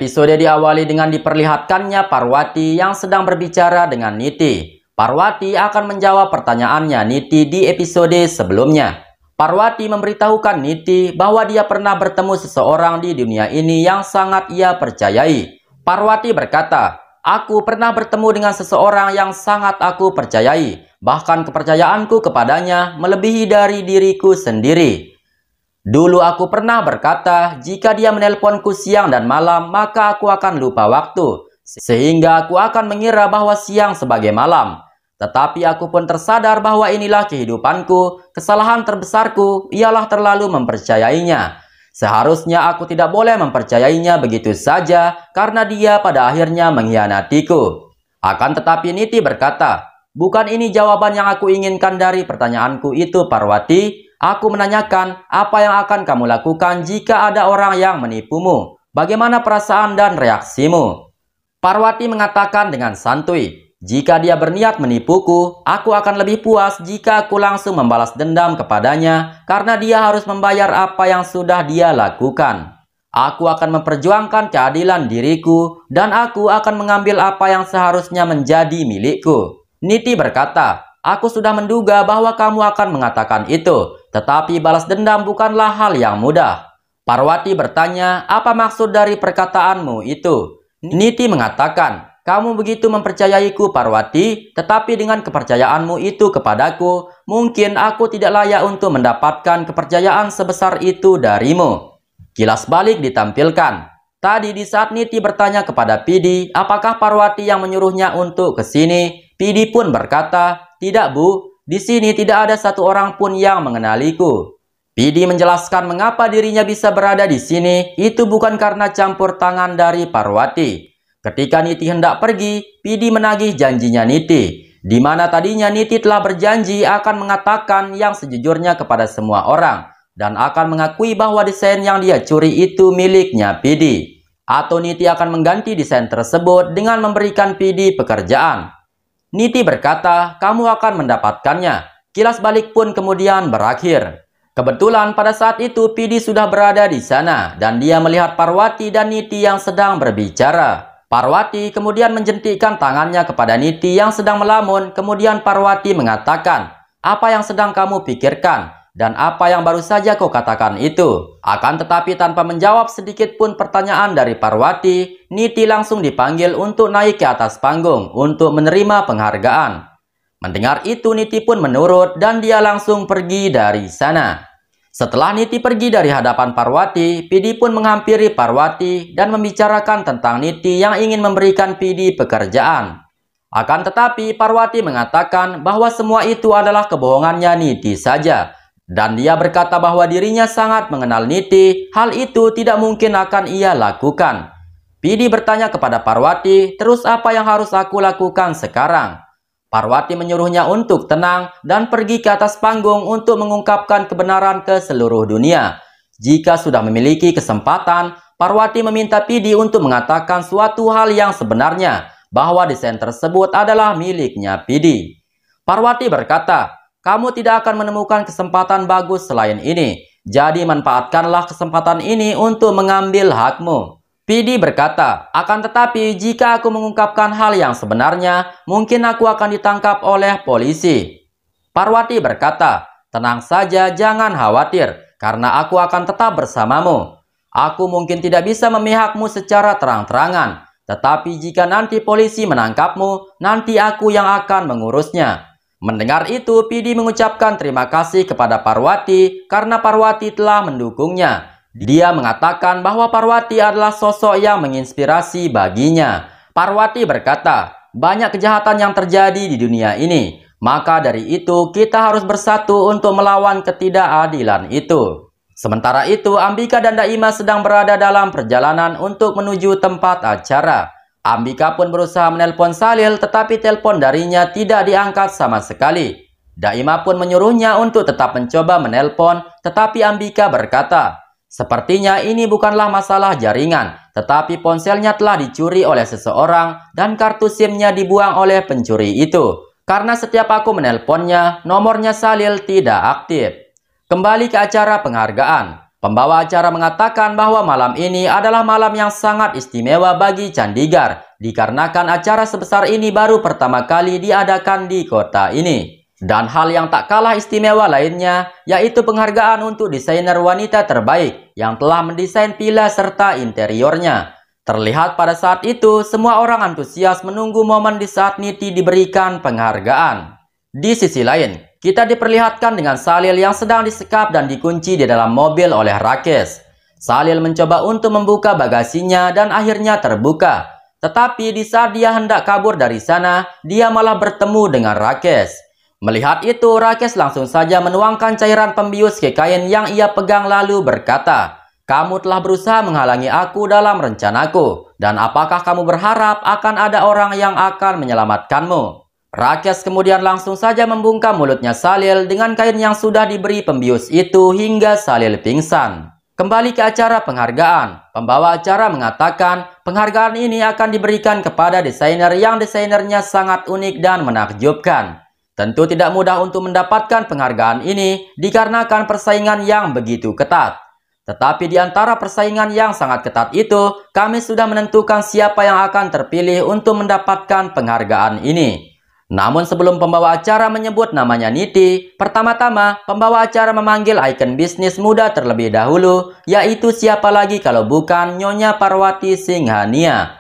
Episode diawali dengan diperlihatkannya Parwati yang sedang berbicara dengan Niti. Parwati akan menjawab pertanyaannya Niti di episode sebelumnya. Parwati memberitahukan Niti bahwa dia pernah bertemu seseorang di dunia ini yang sangat ia percayai. Parwati berkata, "Aku pernah bertemu dengan seseorang yang sangat aku percayai. Bahkan kepercayaanku kepadanya melebihi dari diriku sendiri. Dulu aku pernah berkata, jika dia menelponku siang dan malam, maka aku akan lupa waktu. Sehingga aku akan mengira bahwa siang sebagai malam. Tetapi aku pun tersadar bahwa inilah kehidupanku. Kesalahan terbesarku ialah terlalu mempercayainya. Seharusnya aku tidak boleh mempercayainya begitu saja, karena dia pada akhirnya mengkhianatiku." Akan tetapi Niti berkata, "Bukan ini jawaban yang aku inginkan dari pertanyaanku itu, Parwati. Aku menanyakan, apa yang akan kamu lakukan jika ada orang yang menipumu? Bagaimana perasaan dan reaksimu?" Parwati mengatakan dengan santuy, "Jika dia berniat menipuku, aku akan lebih puas jika aku langsung membalas dendam kepadanya karena dia harus membayar apa yang sudah dia lakukan. Aku akan memperjuangkan keadilan diriku dan aku akan mengambil apa yang seharusnya menjadi milikku." Niti berkata, "Aku sudah menduga bahwa kamu akan mengatakan itu, tetapi balas dendam bukanlah hal yang mudah." Parwati bertanya, "Apa maksud dari perkataanmu itu?" Niti mengatakan, "Kamu begitu mempercayaiku, Parwati, tetapi dengan kepercayaanmu itu kepadaku, mungkin aku tidak layak untuk mendapatkan kepercayaan sebesar itu darimu." Kilas balik ditampilkan. Tadi di saat Niti bertanya kepada Pidi, apakah Parwati yang menyuruhnya untuk ke sini, Pidi pun berkata, "Tidak, Bu. Di sini tidak ada satu orang pun yang mengenaliku." Pidi menjelaskan mengapa dirinya bisa berada di sini. Itu bukan karena campur tangan dari Parwati. Ketika Niti hendak pergi, Pidi menagih janjinya Niti, di mana tadinya Niti telah berjanji akan mengatakan yang sejujurnya kepada semua orang dan akan mengakui bahwa desain yang dia curi itu miliknya Pidi. Atau Niti akan mengganti desain tersebut dengan memberikan Pidi pekerjaan. Niti berkata, "Kamu akan mendapatkannya." Kilas balik pun kemudian berakhir. Kebetulan pada saat itu Pidi sudah berada di sana dan dia melihat Parwati dan Niti yang sedang berbicara. Parwati kemudian menjentikkan tangannya kepada Niti yang sedang melamun. Kemudian Parwati mengatakan, "Apa yang sedang kamu pikirkan? Dan apa yang baru saja kau katakan itu?" Akan tetapi tanpa menjawab sedikit pun pertanyaan dari Parwati, Niti langsung dipanggil untuk naik ke atas panggung untuk menerima penghargaan. Mendengar itu Niti pun menurut dan dia langsung pergi dari sana. Setelah Niti pergi dari hadapan Parwati, Pidi pun menghampiri Parwati dan membicarakan tentang Niti yang ingin memberikan Pidi pekerjaan. Akan tetapi Parwati mengatakan bahwa semua itu adalah kebohongannya Niti saja. Dan dia berkata bahwa dirinya sangat mengenal Niti, hal itu tidak mungkin akan ia lakukan. Pidi bertanya kepada Parwati, "Terus apa yang harus aku lakukan sekarang?" Parwati menyuruhnya untuk tenang dan pergi ke atas panggung untuk mengungkapkan kebenaran ke seluruh dunia. Jika sudah memiliki kesempatan, Parwati meminta Pidi untuk mengatakan suatu hal yang sebenarnya, bahwa desain tersebut adalah miliknya Pidi. Parwati berkata, "Kamu tidak akan menemukan kesempatan bagus selain ini. Jadi manfaatkanlah kesempatan ini untuk mengambil hakmu." Pidi berkata, "Akan tetapi jika aku mengungkapkan hal yang sebenarnya, mungkin aku akan ditangkap oleh polisi." Parwati berkata, "Tenang saja, jangan khawatir, karena aku akan tetap bersamamu. Aku mungkin tidak bisa memihakmu secara terang-terangan, tetapi jika nanti polisi menangkapmu, nanti aku yang akan mengurusnya." Mendengar itu, Pidi mengucapkan terima kasih kepada Parwati karena Parwati telah mendukungnya. Dia mengatakan bahwa Parwati adalah sosok yang menginspirasi baginya. Parwati berkata, "Banyak kejahatan yang terjadi di dunia ini. Maka dari itu kita harus bersatu untuk melawan ketidakadilan itu." Sementara itu, Ambika dan Daima sedang berada dalam perjalanan untuk menuju tempat acara. Ambika pun berusaha menelpon Salil, tetapi telepon darinya tidak diangkat sama sekali. Daima pun menyuruhnya untuk tetap mencoba menelpon, tetapi Ambika berkata, "Sepertinya ini bukanlah masalah jaringan, tetapi ponselnya telah dicuri oleh seseorang dan kartu SIM-nya dibuang oleh pencuri itu. Karena setiap aku menelponnya, nomornya Salil tidak aktif." Kembali ke acara penghargaan. Pembawa acara mengatakan bahwa malam ini adalah malam yang sangat istimewa bagi Chandigarh, dikarenakan acara sebesar ini baru pertama kali diadakan di kota ini. Dan hal yang tak kalah istimewa lainnya, yaitu penghargaan untuk desainer wanita terbaik yang telah mendesain villa serta interiornya. Terlihat pada saat itu, semua orang antusias menunggu momen di saat Niti diberikan penghargaan. Di sisi lain, kita diperlihatkan dengan Salil yang sedang disekap dan dikunci di dalam mobil oleh Rakesh. Salil mencoba untuk membuka bagasinya dan akhirnya terbuka. Tetapi di saat dia hendak kabur dari sana, dia malah bertemu dengan Rakesh. Melihat itu, Rakesh langsung saja menuangkan cairan pembius ke kain yang ia pegang lalu berkata, "Kamu telah berusaha menghalangi aku dalam rencanaku, dan apakah kamu berharap akan ada orang yang akan menyelamatkanmu?" Rakesh kemudian langsung saja membungkam mulutnya Salil dengan kain yang sudah diberi pembius itu hingga Salil pingsan. Kembali ke acara penghargaan, pembawa acara mengatakan penghargaan ini akan diberikan kepada desainer yang desainernya sangat unik dan menakjubkan. Tentu tidak mudah untuk mendapatkan penghargaan ini dikarenakan persaingan yang begitu ketat. Tetapi di antara persaingan yang sangat ketat itu, kami sudah menentukan siapa yang akan terpilih untuk mendapatkan penghargaan ini. Namun sebelum pembawa acara menyebut namanya Niti, pertama-tama pembawa acara memanggil ikon bisnis muda terlebih dahulu, yaitu siapa lagi kalau bukan Nyonya Parwati Singhania.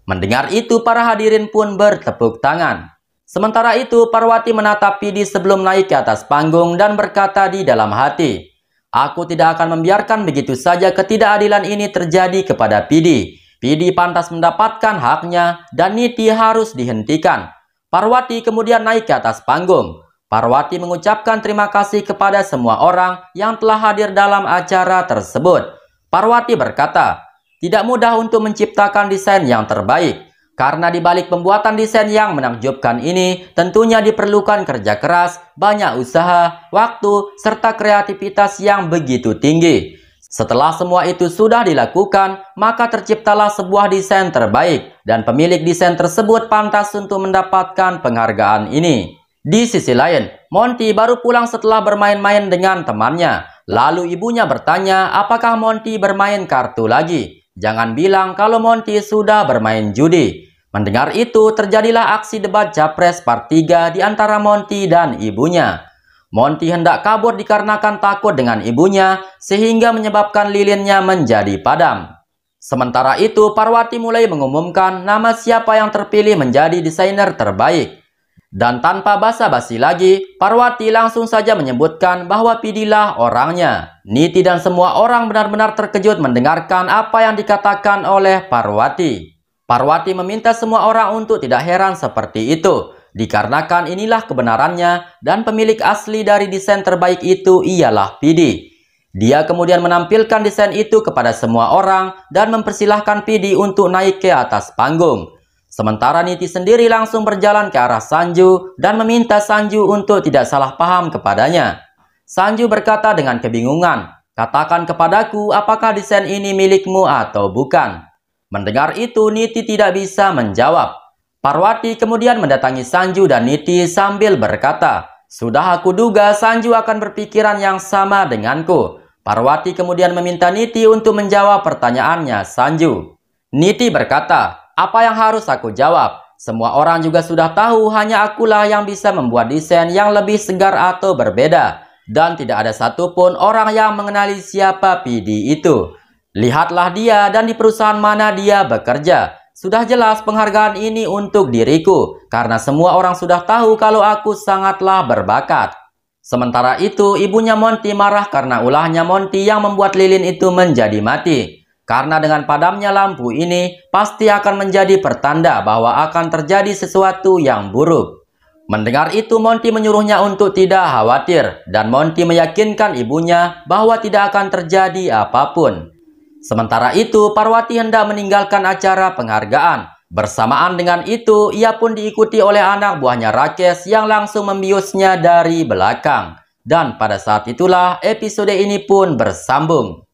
Mendengar itu, para hadirin pun bertepuk tangan. Sementara itu, Parwati menatap Pidi sebelum naik ke atas panggung dan berkata di dalam hati, "Aku tidak akan membiarkan begitu saja ketidakadilan ini terjadi kepada Pidi. Pidi pantas mendapatkan haknya dan Niti harus dihentikan." Parwati kemudian naik ke atas panggung. Parwati mengucapkan terima kasih kepada semua orang yang telah hadir dalam acara tersebut. Parwati berkata, "Tidak mudah untuk menciptakan desain yang terbaik. Karena di balik pembuatan desain yang menakjubkan ini, tentunya diperlukan kerja keras, banyak usaha, waktu, serta kreativitas yang begitu tinggi. Setelah semua itu sudah dilakukan, maka terciptalah sebuah desain terbaik dan pemilik desain tersebut pantas untuk mendapatkan penghargaan ini." Di sisi lain, Monty baru pulang setelah bermain-main dengan temannya. Lalu ibunya bertanya apakah Monty bermain kartu lagi. Jangan bilang kalau Monty sudah bermain judi. Mendengar itu, terjadilah aksi debat Capres Part 3 di antara Monty dan ibunya. Monty hendak kabur dikarenakan takut dengan ibunya, sehingga menyebabkan lilinnya menjadi padam. Sementara itu, Parwati mulai mengumumkan nama siapa yang terpilih menjadi desainer terbaik. Dan tanpa basa-basi lagi, Parwati langsung saja menyebutkan bahwa Pidilah orangnya. Niti dan semua orang benar-benar terkejut mendengarkan apa yang dikatakan oleh Parwati. Parwati meminta semua orang untuk tidak heran seperti itu, dikarenakan inilah kebenarannya dan pemilik asli dari desain terbaik itu ialah Pidi. Dia kemudian menampilkan desain itu kepada semua orang dan mempersilahkan Pidi untuk naik ke atas panggung. Sementara Niti sendiri langsung berjalan ke arah Sanju dan meminta Sanju untuk tidak salah paham kepadanya. Sanju berkata dengan kebingungan, "Katakan kepadaku apakah desain ini milikmu atau bukan?" Mendengar itu, Niti tidak bisa menjawab. Parwati kemudian mendatangi Sanju dan Niti sambil berkata, "Sudah aku duga Sanju akan berpikiran yang sama denganku." Parwati kemudian meminta Niti untuk menjawab pertanyaannya Sanju. Niti berkata, "Apa yang harus aku jawab? Semua orang juga sudah tahu hanya akulah yang bisa membuat desain yang lebih segar atau berbeda. Dan tidak ada satupun orang yang mengenali siapa Pidi itu. Lihatlah dia dan di perusahaan mana dia bekerja. Sudah jelas penghargaan ini untuk diriku, karena semua orang sudah tahu kalau aku sangatlah berbakat." Sementara itu, ibunya Monty marah karena ulahnya Monty yang membuat lilin itu menjadi mati. Karena dengan padamnya lampu ini, pasti akan menjadi pertanda bahwa akan terjadi sesuatu yang buruk. Mendengar itu, Monty menyuruhnya untuk tidak khawatir, dan Monty meyakinkan ibunya bahwa tidak akan terjadi apapun. Sementara itu, Parwati hendak meninggalkan acara penghargaan. Bersamaan dengan itu, ia pun diikuti oleh anak buahnya Rakesh yang langsung membiusnya dari belakang. Dan pada saat itulah episode ini pun bersambung.